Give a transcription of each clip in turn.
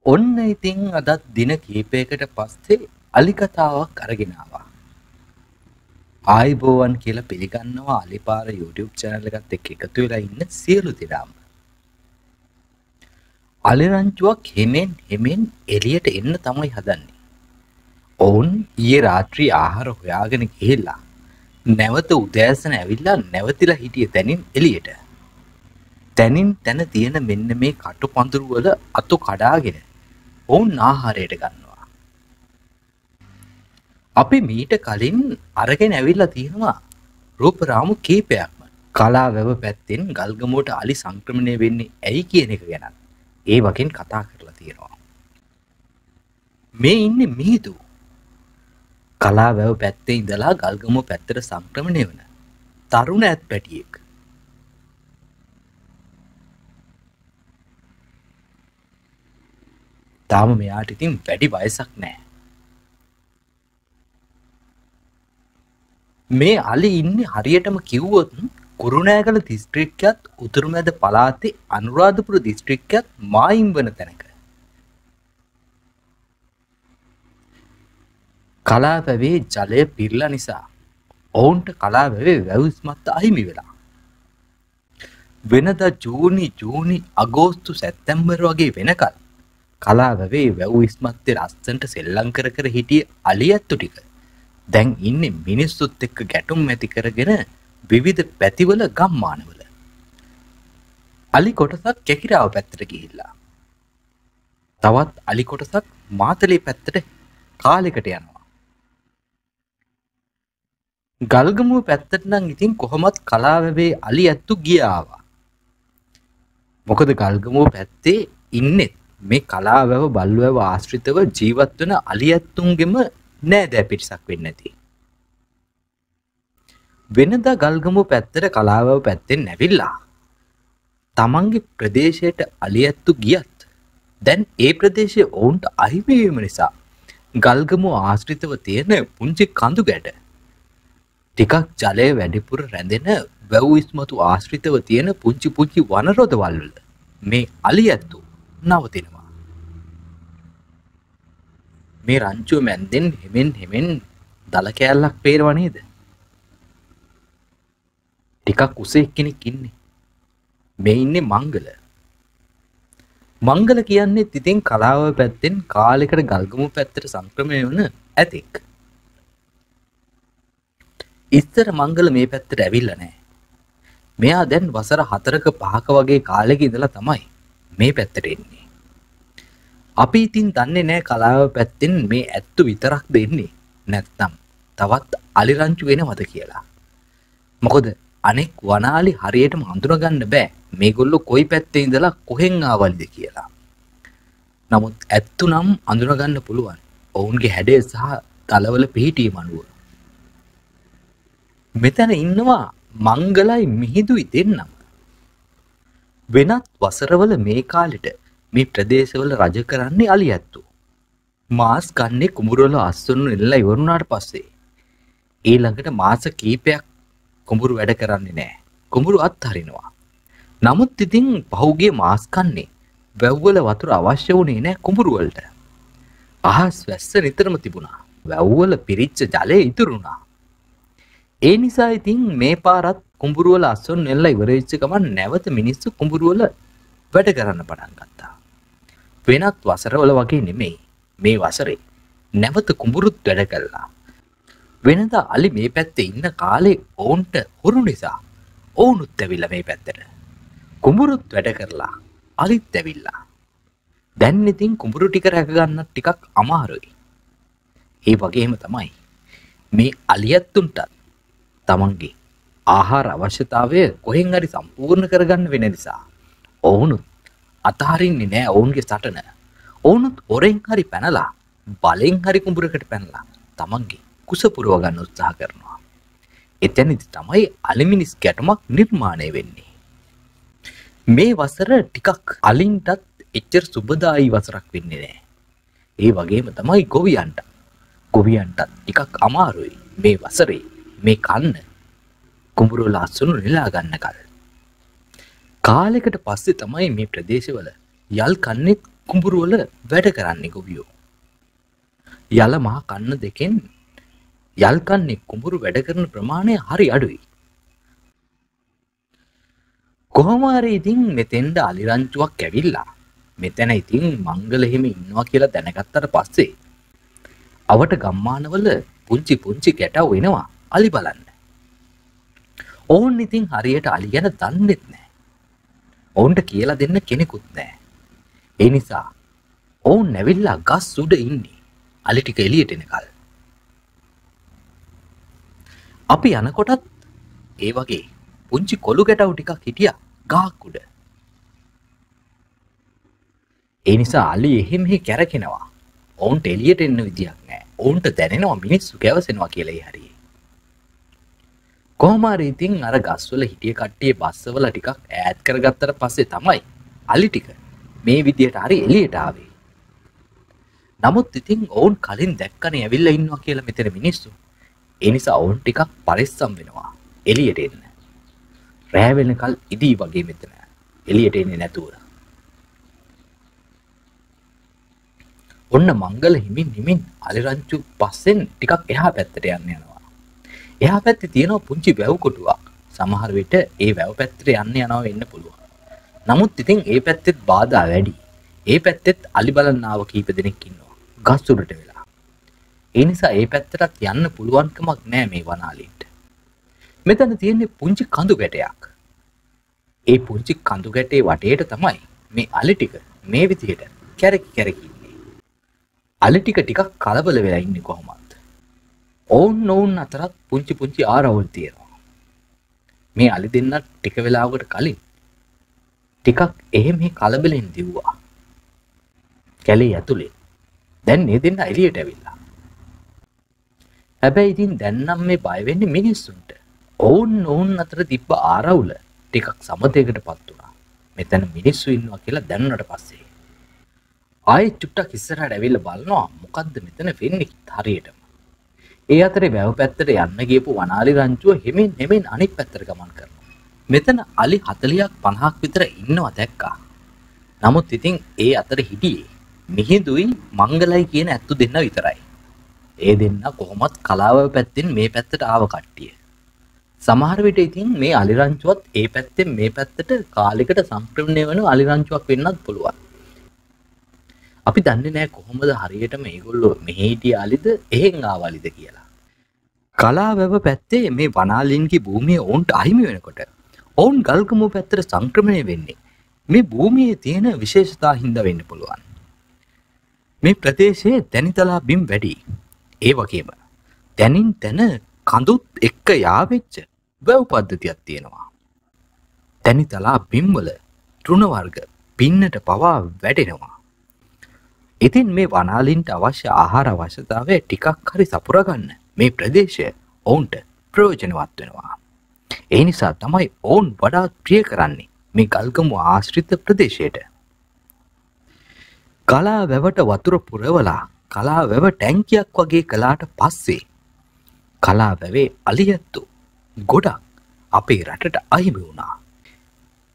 ඔන්න ඉතින් අදත් දින කීපයකට පස්සේ අලි කතාවක් අරගෙන ආවා. ආයිබෝවන් කියලා පිළිගන්නවා අලිපාර YouTube channel එකත් එක්ක එකතු වෙලා ඉන්න සියලු දෙනාම. අලි රංචුවක් හෙමෙන් එළියට එන්න තමයි හදන්නේ. ඔවුන් ඊයේ රාත්‍රී ආහාර හොයාගෙන ගිහිල්ලා නැවත උදෑසන ඇවිල්ලා නැවතිලා හිටිය තැනින් එළියට. තැනින් තැන තියෙන මෙන්න මේ කටුපඳුරු වල අතු කඩාගෙන ඔවුන් ආහාරයට ගන්නවා. අපි මීට කලින් අරගෙන ඇවිල්ලා තියෙනවා රූපරාමු කීපයක්ම. කලාවැව පැත්තෙන් ගල්ගමුවට අලි සංක්‍රමණය වෙන්නේ ඇයි කියන එක ගැන ඒ වගේන් කතා කරලා තියෙනවා. මේ ඉන්නේ මිහිඳු. කලාවැව පැත්තේ ඉඳලා ගල්ගමුව පැත්තට සංක්‍රමණය වෙන තරුණ ඇත් පැටියෙක්. තාම මෙයාට ඉතින් වැඩි වයසක් නැහැ. මේ අලි ඉන්නේ හරියටම කිව්වොත් කුරුණෑගල දිස්ත්‍රික්කයත් උතුරුමැද පළාතේ අනුරාධපුර දිස්ත්‍රික්කයත් මායිම් වන තැනක. කලාවැවේ ජලය පිරලා නිසා ඔවුන්ට කලාවැවේ වැව් ඉස්මත්ත අහිමි වෙලා. වෙනදා ජූනි අගෝස්තු සැප්තැම්බර් වගේ වෙනකල් කලාවැවේ වැව් ඉස්මත්තේ ලස්සනට සෙල්ලම් කර කර හිටිය අලි ඇත්තු ටික දැන් ඉන්නේ මිනිස්සුත් එක්ක ගැටුම් ඇති කරගෙන විවිධ පැතිවල ගම්මානවල. අලි කොටසක් කැකිරාව පැත්තට ගිහිල්ලා. තවත් අලි කොටසක් මාතලේ පැත්තට කාලෙකට යනවා. ගල්ගමුව පැත්තට නම් ඉතින් කොහොමත් කලාවැවේ අලි ඇත්තු ගියාවා. මොකද ගල්ගමුව පැත්තේ ඉන්නේ මේ කලාවැව බල්වැව ආශ්‍රිතව ජීවත් වෙන අලි ඇත්තුන්ගෙම නෑදෑ පිරිසක් වෙන්නේ නැති. වෙනදා ගල්ගමුව පැත්තට කලාවැව පැත්තෙන් නැවිලා තමන්ගේ ප්‍රදේශයට අලි ඇත්තු ගියත් දැන් ඒ ප්‍රදේශයේ ඔවුන්ට අහිමි වීම නිසා ගල්ගමුව ආශ්‍රිතව තියෙන පුංචි කඳු ගැට ටිකක් ජලය වැඩිපුර රැඳෙන වැව් ඉස්මතු ආශ්‍රිතව තියෙන පුංචි වනරොදවල් වල මේ අලි ඇත්තු නවතිනවා. මේ රංචුව මැන්දෙන් හෙමෙන් දල කෑල්ලක් පේනවා නේද? ටිකක් උසේ කෙනෙක් ඉන්නේ. මේ ඉන්නේ මංගල. මංගල කියන්නේ ඉතින් කලාව පැත්තෙන් කාලෙකට ගල්ගමුව පැත්තට සංක්‍රමණය වන ඇතෙක්. ඉස්සර මංගල මේ පැත්තට ඇවිල්ලා නැහැ. මෙයා දැන් වසර 4ක 5ක වගේ කාලෙක ඉඳලා තමයි මේ පැත්තට එන්නේ. අපි ඉතින් දන්නේ නැහැ කලාව පැත්තෙන් මේ ඇත්තු විතරක්ද එන්නේ නැත්නම් තවත් අලි රංචු වෙනවද කියලා. මොකද අනෙක් වනාලි හරියටම හඳුනගන්න බෑ මේගොල්ලෝ කොයි පැත්තේ ඉඳලා කොහෙන් ආවල්ද කියලා. නමුත් ඇත්තු නම් අඳුනගන්න පුළුවන් ඔවුන්ගේ හැඩය සහ තලවල පිහිටීම අනුව. මෙතන ඉන්නවා මංගලයි මිහිඳුයි දෙන්නම. වෙනත් වසරවල මේ කාලෙට මේ ප්‍රදේශවල රජ කරන්නේ අලි ඇත්තු. මාස් කන්නේ කුඹුරවල අස්වනු එල්ලලා ඉවරුණාට පස්සේ ඊළඟට මාස කීපයක් කුඹුරු වැඩ කරන්නේ නැහැ. කුඹුරු අත්හරිනවා. නමුත් ඉතින් පහුගිය මාස් කන්නේ වැව්වල වතුර අවශ්‍ය වුණේ නැහැ කුඹුරු වලට. අහස් වැස්ස නිතරම තිබුණා. වැව්වල පිරිච්ච ජලය ඉතුරු වුණා. ඒ නිසා ඉතින් මේ පාරත් කුඹුරු වල අස්වනු එල්ලලා ඉවර වෙච්ච ගමන් නැවත මිනිස්සු කුඹුරු වල වැඩ කරන්න පටන් ගත්තා. වෙනත් වසරවල වගේ නෙමෙයි. මේ වසරේ නැවත කුඹුරුත් වැඩ කළා. වෙනදා අලි මේ පැත්තේ ඉන්න කාලේ ඔවුන්ට හුරු නිසා ඔවුනුත් ඇවිල්ලා මේ පැත්තට. කුඹුරුත් වැඩ කරලා අලිත් ඇවිල්ලා. දැන් ඉතින් කුඹුරු ටික රැක ගන්නත් ටිකක් අමාරුයි. ඒ වගේම තමයි මේ අලියත්තුන්ට තමන්ගේ ආහාර අවශ්‍යතාවය කොහෙන් හරි සම්පූර්ණ කරගන්න වෙන නිසා ඔවුනුත් අතහරින්නේ නැහැ ඔවුන්ගේ සටන. ඔවුනුත් ඔරෙන් හරි පැනලා බලෙන් හරි කුඹුරකට පැනලා තමන්ගේ කුස පුරව ගන්න උත්සාහ කරනවා. එතනදි තමයි අලිමිනිස් ගැටුමක් නිර්මාණය වෙන්නේ. මේ වසර ටිකක් අලින්ටත් එච්චර සුබදායි වසරක් වෙන්නේ නැහැ. ඒ වගේම තමයි ගොවියන්ට. ගොවියන්ටත් ටිකක් අමාරුයි මේ වසරේ මේ කන්න කුඹුරු වල අස්වනු නෙලා ගන්න කල. කාලයකට පස්සේ තමයි මේ ප්‍රදේශවල යල් කන්නේ කුඹුරු වල වැඩ කරන්නේ ගොවියෝ. යල මහ කන්න දෙකෙන් යල් කන්නේ කුඹුරු වැඩ කරන ප්‍රමාණය හරි අඩුයි. කොහොම හරි ඉතින් මෙතෙන්ද අලිරංචුවක් ඇවිල්ලා මෙතන ඉතින් මංගල හිමි ඉන්නවා කියලා දැනගත්තට පස්සේ අවට ගම්මානවල පුංචි පුංචි ගැටව් වෙනවා අලි බලන්න. ඔවුන් ඉතින් හරියට අලි ගැන දන්නෙත් නැහැ. ඔවුන්ට කියලා දෙන්න කෙනෙකුත් නැහැ. ඒ නිසා ඔවුන් නැවිල්ලා ගස් උඩ ඉන්නේ අලි ටික එළියට එනකල්. අපි යනකොටත් ඒ වගේ පුංචි කොළු ගැටව් ටිකක් හිටියා ගහක් උඩ. ඒ නිසා අලි එහෙ මෙහෙ කැරකෙනවා. ඔවුන්ට එළියට එන්න විදියක් නැහැ. ඔවුන්ට දැනෙනවා මිනිස්සු කැවසෙනවා කියලා ඒ හරියේ. කොහොම හරි ඉතින් අර ගස්වල හිටිය කට්ටිය බස්සවල ටිකක් ඈත් කරගත්තට පස්සේ තමයි අලි ටික මේ විදියට හරි එළියට ආවේ. නමුත් ඉතින් ඔවුන් කලින් දැක්කනේ ඇවිල්ලා ඉන්නවා කියලා මෙතන මිනිස්සු. ඒ නිසා ඔවුන් ටිකක් පරිස්සම් වෙනවා එළියට එන්න. රෑ වෙනකල් ඉදී වගේ මෙතන එළියට එන්නේ නැතුව. ඔන්න මංගල හිමින් හිමින් අලිරංචු පස්සෙන් ටිකක් එහා පැත්තට යන්න යනවා. එහා පැත්තේ තියෙනවා පුංචි වැව් කොටුවක්. සමහර විට ඒ වැව් පැත්තට යන්න යනවා වෙන්න පුළුවන්. නමුත් ඉතින් ඒ පැත්තෙත් බාධා වැඩි. ඒ පැත්තෙත් අලි බලන්න ආව කීප දෙනෙක් ඉන්නවා. ගස් උඩට වෙලා. ඒ නිසා ඒ පැත්තටත් යන්න පුළුවන්කමක් නැහැ මේ වනාලියට. මෙතන තියෙන්නේ පුංචි කඳු ගැටයක්. ඒ පුංචි කඳු ගැටේ වටේට තමයි මේ අලි ටික මේ විදිහට කැරකි කැරකි ඉන්නේ. අලි ටික කලබල වෙලා ඉන්නේ කොහොමද? ඔවුන් අතරත් පුංචි පුංචි ආරවුල් තියෙනවා. මේ අලි දෙන්න ටික වෙලාවකට කලින් ටිකක් එහෙම කලබලෙන් දිව්වා. කැලේ ඇතුලේ. දැන් මේ දෙන්න එළියට ඇවිල්ලා. හැබැයි ඉතින් දැන් නම් මේ බය වෙන්නේ මිනිස්සුන්ට. ඔවුන් අතර තිබ්බ ආරවුල ටිකක් සමතේකටපත් වුණා. මෙතන මිනිස්සු ඉන්නවා කියලා දැනුණට පස්සේ. ආයෙත් චුට්ටක් ඉස්සරහට ඇවිල්ලා බලනවා මොකද්ද මෙතන වෙන්නේ හරියටම. ඒ අතරේ වැව පැත්තට යන්න ගියපු වනාලි රංචුව හෙමින් අනිත් පැත්තට ගමන් කරනවා. මෙතන අලි 40ක් 50ක් විතර ඉන්නවා දැක්කා. නමුත් ඉතින් ඒ අතර හිටියේ මිහිඳුයි මංගලයි කියන ඇත්තු දෙන්න විතරයි. ඒ දෙන්න කොහොමත් කලාව පැත්තෙන් මේ පැත්තට ආව කට්ටිය. සමහර විට ඉතින් මේ අලි රංචුවත් ඒ පැත්තෙන් මේ පැත්තට කාලයකට සංක්‍රමණය වෙන අලි රංචුවක් වෙන්නත් පුළුවන්. අපි දන්නේ නැහැ කොහොමද හරියට මේගොල්ලෝ මෙහි හිටිය අලිද එහෙන් ආවලිද කියලා. කලාවැව පැත්තේ මේ වනාලින්ගේ භූමිය ඔවුන්ට අහිමි වෙනකොට ඔවුන් ගල්ගමුව පැත්තට සංක්‍රමණය වෙන්නේ මේ භූමියේ තියෙන විශේෂතා හින්දා වෙන්න පුළුවන්. මේ ප්‍රදේශයේ දැනිතලා බිම් වැඩි. ඒ වගේම දැනින් තැන කඳුත් එක්ක යාවෙච්ච වැව් පද්ධතියක් තියෙනවා. දැනිතලා බිම්වල තෘණ වර්ග පින්නට පවා වැඩෙනවා. ඉතින් මේ වනාලින්ට අවශ්‍ය ආහාර අවශ්‍යතාවය ටිකක් හරි සපුරා ගන්න මේ ප්‍රදේශය ඔවුන්ට ප්‍රයෝජනවත් වෙනවා. ඒ නිසා තමයි ඔවුන් වඩාත් ප්‍රිය කරන්නේ මේ ගල්ගමුව ආශ්‍රිත ප්‍රදේශයට. කලා වැවට වතුර පුරවලා කලා වැව ටැංකියක් වගේ කළාට පස්සේ කලා වැවේ අලියැත්තු ගොඩක් අපේ රටට අහිමි වුණා.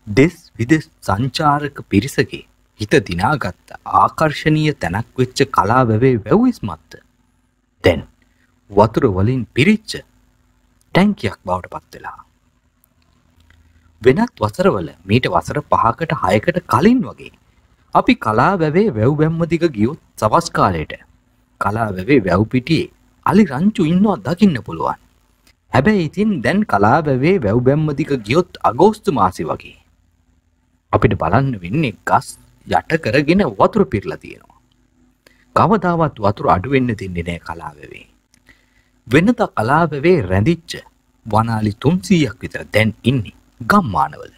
දෙස් විදෙස් සංචාරක පිරිසගේ හිත දිනාගත්ත ආකර්ශනීය තැනක් වෙච්ච කලා වැවේ වැව් ඉස්මත්ත දැන් වතුර වලින් පිරිච්ච ටැංකියක් බවට පත් වෙලා. වෙනත් වසරවල මීට වසර 5කට 6කට කලින් වගේ අපි කලා වැවේ වැව් බැම්ම දිග ගියොත් සවස් කාලයට කලා වැවේ වැව් පිටියේ අලි රංචු ඉන්නවා දකින්න පුළුවන්. හැබැයි ඉතින් දැන් කලා වැවේ වැව් බැම්ම දිග ගියොත් අගෝස්තු මාසෙ වගේ අපිට බලන්න වෙන්නේ ගස් යට කරගෙන වතුර පිරලා තියෙනවා. කවදාවත් වතුර අඩු වෙන්න දෙන්නේ නැහැ කලා වැවේ. වෙනත කලා වැවේ රැඳිච්ච වනාලි 300ක් විතර දැන් ඉන්නේ ගම්මානවල.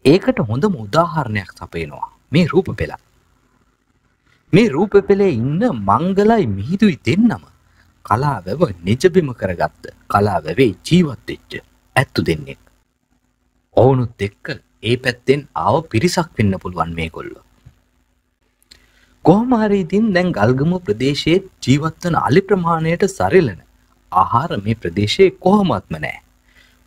ඒකට හොඳම උදාහරණයක් සපයනවා මේ රූප පෙළ. මේ රූප පෙළේ ඉන්න මංගලයි මිහිඳුයි දෙන්නම කලා වැව නිජබිම කරගත්ත කලා වැවේ ජීවත් වෙච්ච ඇත්තු දෙන්නෙක්. ඔවුනුත් එක්ක ඒ පැත්තෙන් ආව පිරිසක් වෙන්න පුළුවන් මේගොල්ලෝ. කොහොම හරි ඉතින් දැන් ගල්ගමුව ප්‍රදේශයේ ජීවත් වන අලි ප්‍රමාණයට සරිලන ආහාර මේ ප්‍රදේශයේ කොහොමත්ම නැහැ.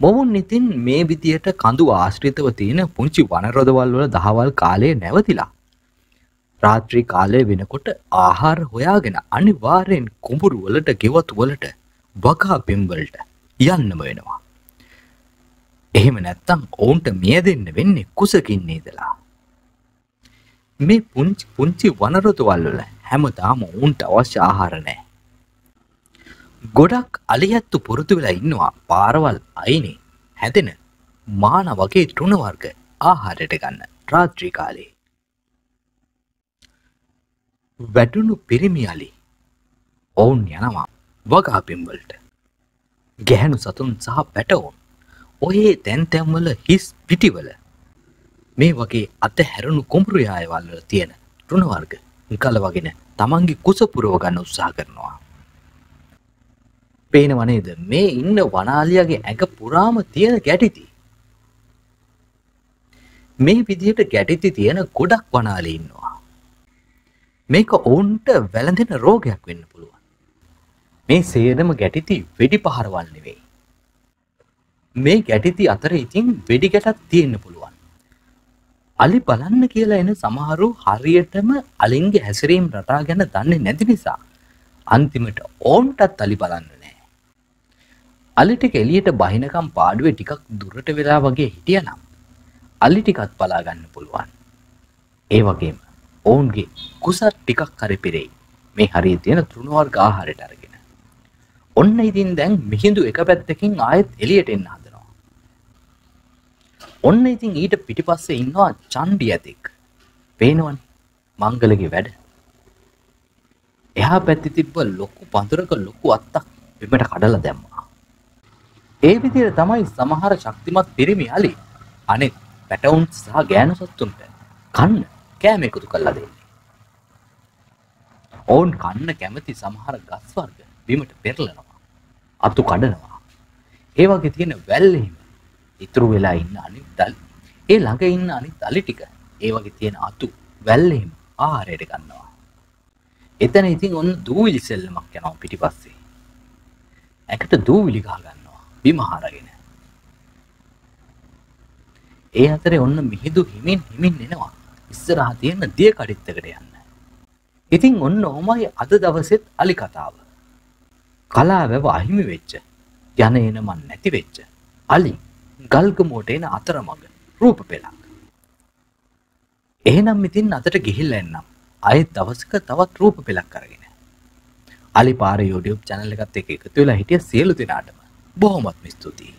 මොවුන් ඉතින් මේ විදියට කඳු ආශ්‍රිතව තියෙන පුංචි වනරොදවල් වල දහවල් කාලයේ නැවතිලා රාත්‍රී කාලය වෙනකොට ආහාර හොයාගෙන අනිවාර්යෙන් කුඹුරු වලට ගෙවතු වලට වගා පෙම්වලට යන්නම වෙනවා. එහෙම නැත්තම් ඔවුන්ට මිය දෙන්න වෙන්නේ කුසකින් ඉඳලා. මේ පුංචි පුංචි වනරොතුවල් වල හැමදාම ඔවුන්ට අවශ්‍ය ආහාර නැහැ. ගොඩක් අලියැත්තු පුරුදු වෙලා ඉන්නවා පාරවල් අයිනේ හැදෙන මාන වගේ තෘණ වර්ග ආහාරයට ගන්න රාත්‍රී කාලේ. වැටුණු පිරිමි අලි ඔවුන් යනවා වගා පෙම්වලට. ගැහැණු සතුන් සහ පැටවුන් ඔහේ තැන් තැන්වල හිස් පිටිවල මේ වගේ අතහැරුණු කුඹුරු යායවල් වල තියෙන තෘණ වර්ග ගලවගෙන තමන්ගේ කුස පුරව ගන්න උත්සාහ කරනවා. පේනව නේද මේ ඉන්න වනාලියාගේ ඇඟ පුරාම තියෙන ගැටිති. මේ විදිහට ගැටිති තියෙන ගොඩක් වනාලි ඉන්නවා. මේක ඔවුන්ට වැළඳෙන රෝගයක් වෙන්න පුළුවන්. මේ සේරම ගැටිති වෙඩි පහරවල් නෙවෙයි. මේ ගැටිති අතර ඉතින් වෙඩි ගැටක් තියෙන්න පුළුවන්. අලි බලන්න කියලා එන සමහරු හරියටම අලින්ගේ හැසිරීම් රටා ගැන දන්නේ නැති නිසා අන්තිමට ඕන්ටත් අලි බලන්න නැහැ. අලි ටික එළියට බහිනකම් පාඩුවේ ටිකක් දුරට වෙලා වගේ හිටියනම් අලි ටිකත් බලා ගන්න පුළුවන්. ඒ වගේම ඔවුන්ගේ කුසත් ටිකක් හරි පිරෙයි. මේ හරිය තියෙන තෘණ වර්ග ආහාරයට අරගෙන. ඔන්න ඉතින් දැන් මිහිඳු එක පැත්තකින් ආයෙත් එළියට එන්න හදනවා. ඔන්න ඉතින් ඊට පිටිපස්සේ ඉන්නවා චණ්ඩි ඇතෙක්. පේනවනේ මංගලගේ වැඩ. එහා පැත්තේ තිබ්බ ලොකු පඳුරක ලොකු අත්තක් බිමට කඩලා දැම්මා. ඒ විදිහට තමයි සමහර ශක්තිමත් පිරිමි අලි අනෙක් පැටවුන් සහ ගෑනු සත්තුන්ට කන්න කෑම එකතු කරලා දෙන්නේ. ඔවුන් කන්න කැමති සමහර ගස් වර්ග බිමට පෙරලනවා. අතු කඩනවා. ඒ වගේ තියෙන වැල්ලෙහිම ඉතුරු වෙලා ඉන්න අනිත් අලි ඒ ළඟ ඉන්න අනිත් අලි ටික ඒ වගේ තියෙන අතු වැල්ලෙහිම ආහාරයට ගන්නවා. එතන ඉතින් ඔන්න දූවිලි සෙල්ලමක් යනවා පිටිපස්සේ. ඇකට දූවිලි ගහ ගන්නවා බිම හරගෙන. ඒ අතරේ ඔන්න මිහිඳු හිමින් එනවා ඉස්සරහා තියෙන දිය කඩਿੱත්තකට යන්න. ඉතින් ඔන්න ඔහමයි අද දවසෙත් අලි කතාව. කලාවැව අහිමි වෙච්ච යන එන මන් නැති වෙච්ච අලි ගල්ගමුවට එන අතරමඟ රූප පෙළක්. එහෙනම් ඉතින් අතට ගිහිල්ලා එන්නම්. ආයෙත් දවසක තවත් රූප පෙළක් අරගෙන. අලි පාර YouTube channel එකත් එක්ක එකතු වෙලා හිටිය සියලු දෙනාටම බොහොමත්ම ස්තුතියි.